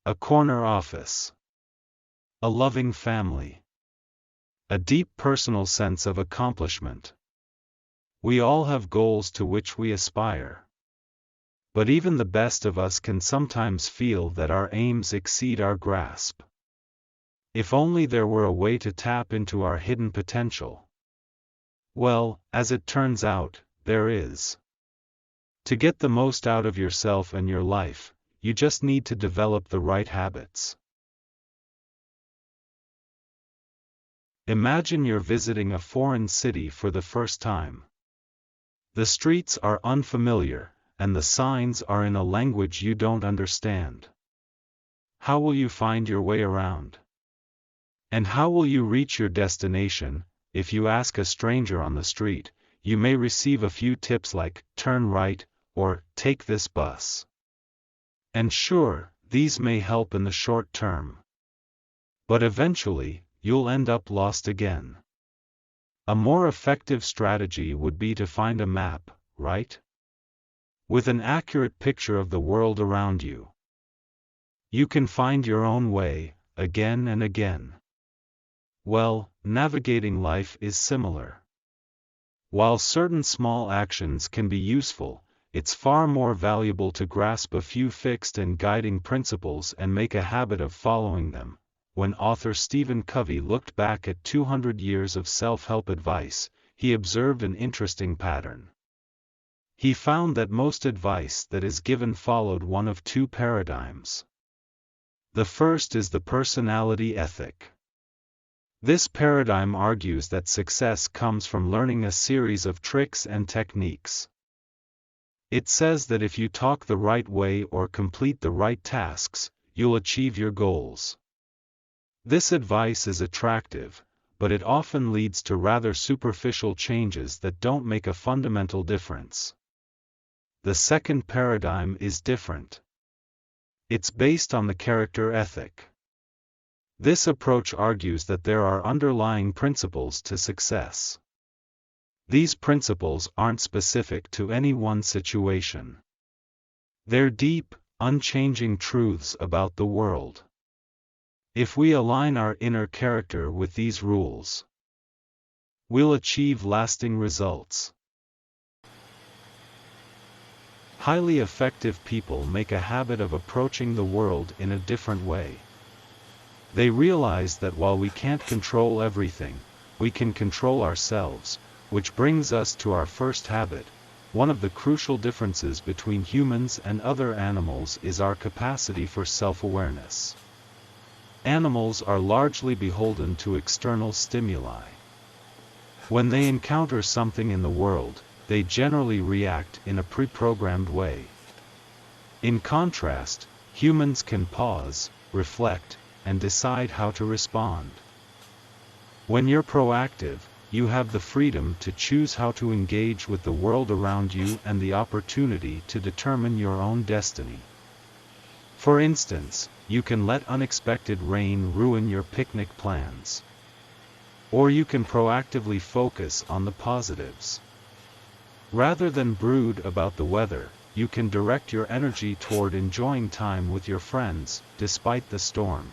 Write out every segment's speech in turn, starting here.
A corner office. A loving family. A deep personal sense of accomplishment. We all have goals to which we aspire. But even the best of us can sometimes feel that our aims exceed our grasp. If only there were a way to tap into our hidden potential. Well, as it turns out, there is. To get the most out of yourself and your life, you just need to develop the right habits. Imagine you're visiting a foreign city for the first time. The streets are unfamiliar, and the signs are in a language you don't understand. How will you find your way around? And how will you reach your destination? If you ask a stranger on the street, you may receive a few tips like, turn right, or take this bus. And sure, these may help in the short term. But eventually, you'll end up lost again. A more effective strategy would be to find a map, right? With an accurate picture of the world around you. You can find your own way, again and again. Well, navigating life is similar. While certain small actions can be useful, it's far more valuable to grasp a few fixed and guiding principles and make a habit of following them. When author Stephen Covey looked back at 200 years of self-help advice, he observed an interesting pattern. He found that most advice that is given followed one of two paradigms. The first is the personality ethic. This paradigm argues that success comes from learning a series of tricks and techniques. It says that if you talk the right way or complete the right tasks, you'll achieve your goals. This advice is attractive, but it often leads to rather superficial changes that don't make a fundamental difference. The second paradigm is different. It's based on the character ethic. This approach argues that there are underlying principles to success. These principles aren't specific to any one situation. They're deep, unchanging truths about the world. If we align our inner character with these rules, we'll achieve lasting results. Highly effective people make a habit of approaching the world in a different way. They realize that while we can't control everything, we can control ourselves, which brings us to our first habit. One of the crucial differences between humans and other animals is our capacity for self-awareness. Animals are largely beholden to external stimuli. When they encounter something in the world, they generally react in a pre-programmed way. In contrast, humans can pause, reflect, and decide how to respond. When you're proactive, you have the freedom to choose how to engage with the world around you and the opportunity to determine your own destiny. For instance, you can let unexpected rain ruin your picnic plans. Or you can proactively focus on the positives. Rather than brood about the weather, you can direct your energy toward enjoying time with your friends, despite the storm.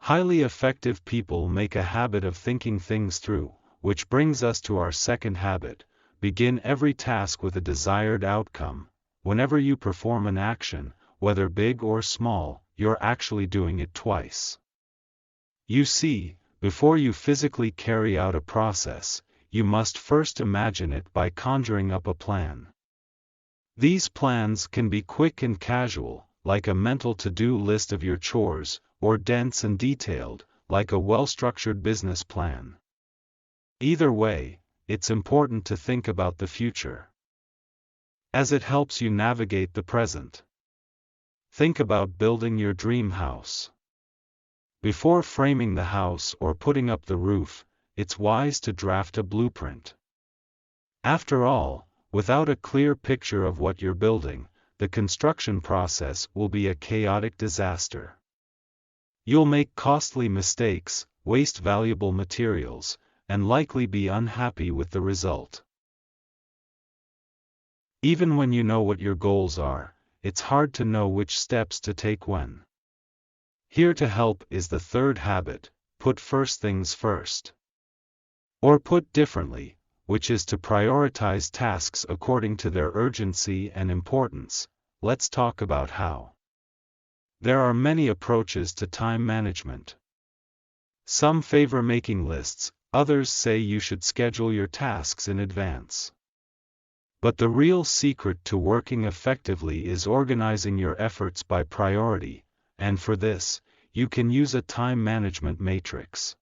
Highly effective people make a habit of thinking things through, which brings us to our second habit. Begin every task with a desired outcome. Whenever you perform an action, whether big or small, you're actually doing it twice. You see, before you physically carry out a process, you must first imagine it by conjuring up a plan. These plans can be quick and casual, like a mental to-do list of your chores, or dense and detailed, like a well-structured business plan. Either way, it's important to think about the future, as it helps you navigate the present. Think about building your dream house. Before framing the house or putting up the roof, it's wise to draft a blueprint. After all, without a clear picture of what you're building, the construction process will be a chaotic disaster. You'll make costly mistakes, waste valuable materials, and likely be unhappy with the result. Even when you know what your goals are, it's hard to know which steps to take when. Here to help is the third habit: put first things first. Or put differently, which is to prioritize tasks according to their urgency and importance. Let's talk about how. There are many approaches to time management. Some favor making lists, others say you should schedule your tasks in advance. But the real secret to working effectively is organizing your efforts by priority, and for this, you can use a time management matrix.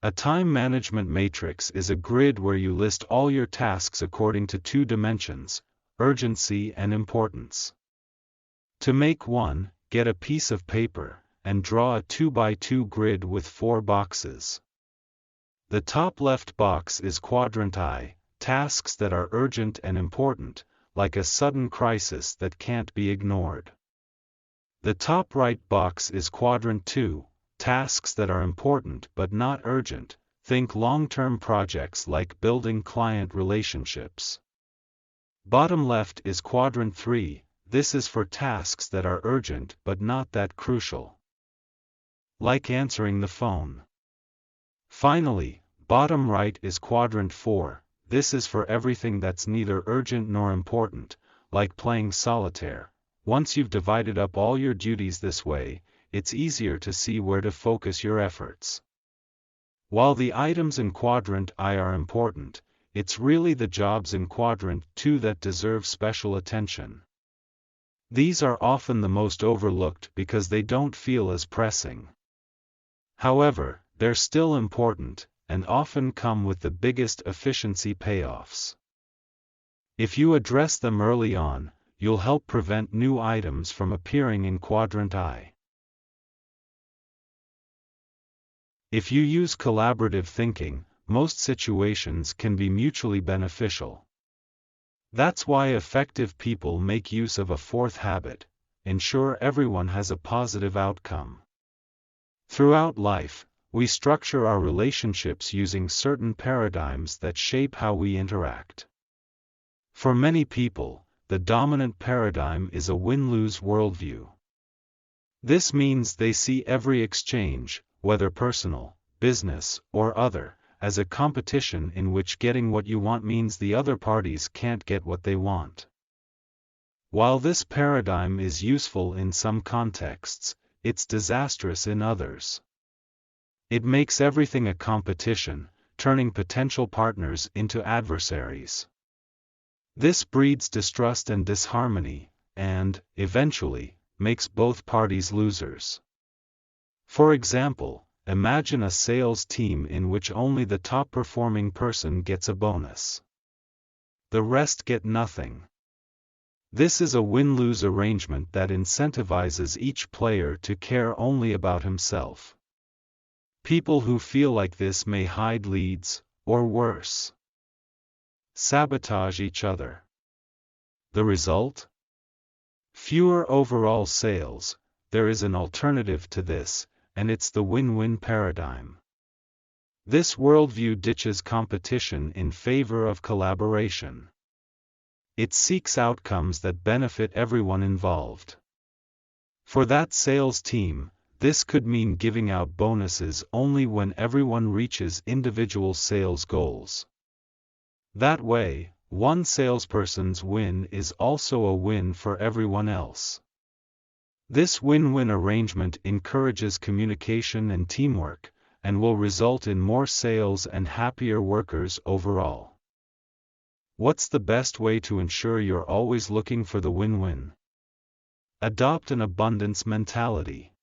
A time management matrix is a grid where you list all your tasks according to two dimensions: urgency and importance. To make one, get a piece of paper, and draw a 2x2 grid with 4 boxes. The top left box is quadrant I, tasks that are urgent and important, like a sudden crisis that can't be ignored. The top right box is quadrant II, tasks that are important but not urgent, think long-term projects like building client relationships. Bottom left is quadrant III, this is for tasks that are urgent but not that crucial, like answering the phone. Finally, bottom right is quadrant IV, this is for everything that's neither urgent nor important, like playing solitaire. Once you've divided up all your duties this way, it's easier to see where to focus your efforts. While the items in quadrant I are important, it's really the jobs in quadrant II that deserve special attention. These are often the most overlooked because they don't feel as pressing. However, they're still important, and often come with the biggest efficiency payoffs. If you address them early on, you'll help prevent new items from appearing in quadrant I. If you use collaborative thinking, most situations can be mutually beneficial. That's why effective people make use of a fourth habit: ensure everyone has a positive outcome. Throughout life, we structure our relationships using certain paradigms that shape how we interact. For many people, the dominant paradigm is a win-lose worldview. This means they see every exchange, whether personal, business, or other, as a competition in which getting what you want means the other parties can't get what they want. While this paradigm is useful in some contexts, it's disastrous in others. It makes everything a competition, turning potential partners into adversaries. This breeds distrust and disharmony, and, eventually, makes both parties losers. For example, imagine a sales team in which only the top-performing person gets a bonus. The rest get nothing. This is a win-lose arrangement that incentivizes each player to care only about himself. People who feel like this may hide leads, or worse, sabotage each other. The result? Fewer overall sales. There is an alternative to this, and it's the win-win paradigm. This worldview ditches competition in favor of collaboration. It seeks outcomes that benefit everyone involved. For that sales team, this could mean giving out bonuses only when everyone reaches individual sales goals. That way, one salesperson's win is also a win for everyone else. This win-win arrangement encourages communication and teamwork, and will result in more sales and happier workers overall. What's the best way to ensure you're always looking for the win-win? Adopt an abundance mentality.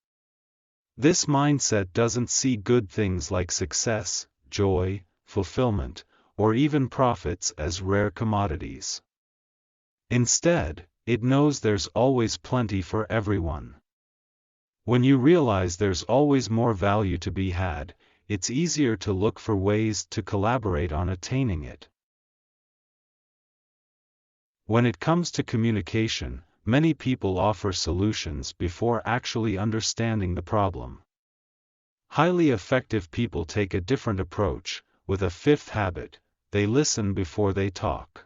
This mindset doesn't see good things like success, joy, fulfillment, or even profits as rare commodities. Instead, it knows there's always plenty for everyone. When you realize there's always more value to be had, it's easier to look for ways to collaborate on attaining it. When it comes to communication, many people offer solutions before actually understanding the problem. Highly effective people take a different approach. With a fifth habit: they listen before they talk.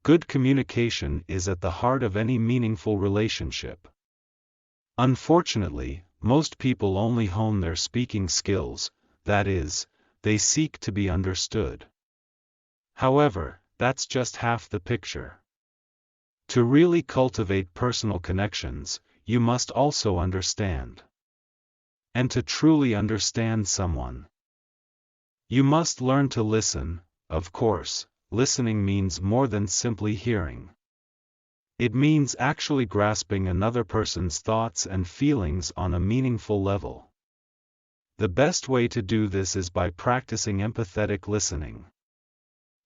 Good communication is at the heart of any meaningful relationship. Unfortunately, most people only hone their speaking skills, that is, they seek to be understood. However, that's just half the picture. To really cultivate personal connections, you must also understand. And to truly understand someone, you must learn to listen. Of course, listening means more than simply hearing. It means actually grasping another person's thoughts and feelings on a meaningful level. The best way to do this is by practicing empathetic listening.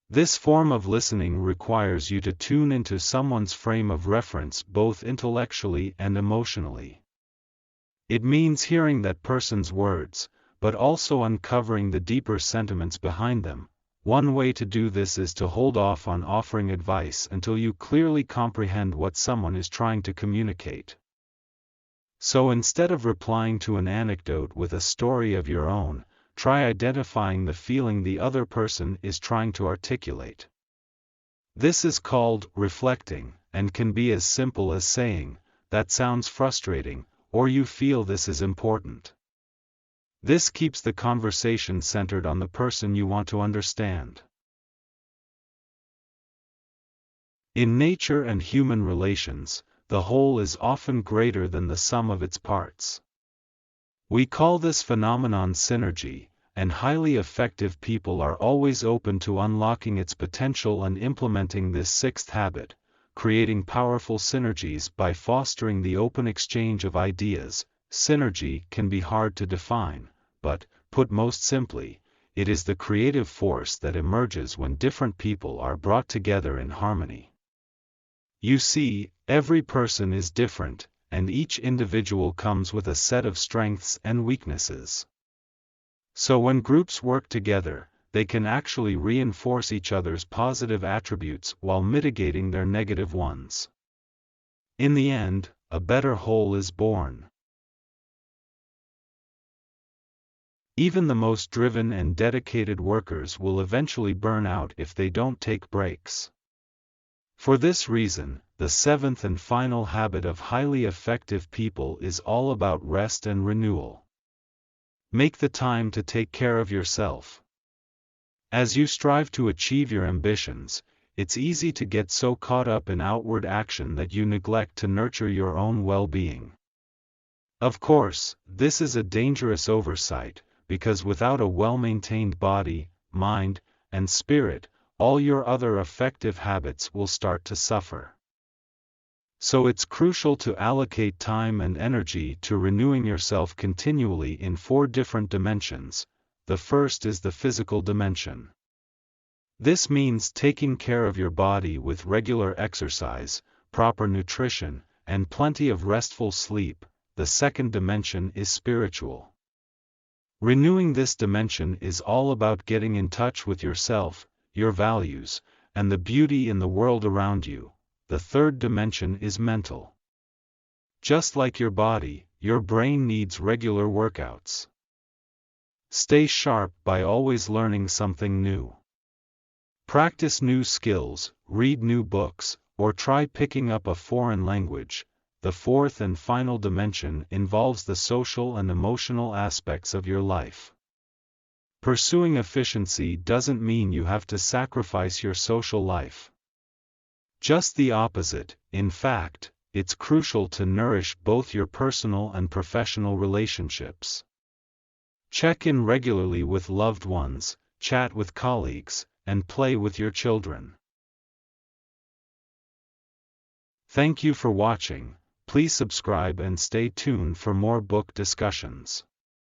This form of listening requires you to tune into someone's frame of reference both intellectually and emotionally. It means hearing that person's words, but also uncovering the deeper sentiments behind them. One way to do this is to hold off on offering advice until you clearly comprehend what someone is trying to communicate. So instead of replying to an anecdote with a story of your own, try identifying the feeling the other person is trying to articulate. This is called reflecting, and can be as simple as saying, "That sounds frustrating," or "You feel this is important." This keeps the conversation centered on the person you want to understand. In nature and human relations, the whole is often greater than the sum of its parts. We call this phenomenon synergy, and highly effective people are always open to unlocking its potential and implementing this sixth habit, creating powerful synergies by fostering the open exchange of ideas. Synergy can be hard to define, but, put most simply, it is the creative force that emerges when different people are brought together in harmony. You see, every person is different, and each individual comes with a set of strengths and weaknesses. So when groups work together, they can actually reinforce each other's positive attributes while mitigating their negative ones. In the end, a better whole is born. Even the most driven and dedicated workers will eventually burn out if they don't take breaks. For this reason, the seventh and final habit of highly effective people is all about rest and renewal. Make the time to take care of yourself. As you strive to achieve your ambitions, it's easy to get so caught up in outward action that you neglect to nurture your own well-being. Of course, this is a dangerous oversight, because without a well-maintained body, mind, and spirit, all your other effective habits will start to suffer. So it's crucial to allocate time and energy to renewing yourself continually in 4 different dimensions. The first is the physical dimension. This means taking care of your body with regular exercise, proper nutrition, and plenty of restful sleep. The second dimension is spiritual. Renewing this dimension is all about getting in touch with yourself, your values, and the beauty in the world around you. The third dimension is mental. Just like your body, your brain needs regular workouts. Stay sharp by always learning something new. Practice new skills, read new books, or try picking up a foreign language. The fourth and final dimension involves the social and emotional aspects of your life. Pursuing efficiency doesn't mean you have to sacrifice your social life. Just the opposite. In fact, it's crucial to nourish both your personal and professional relationships. Check in regularly with loved ones, chat with colleagues, and play with your children. Thank you for watching. Please subscribe and stay tuned for more book discussions.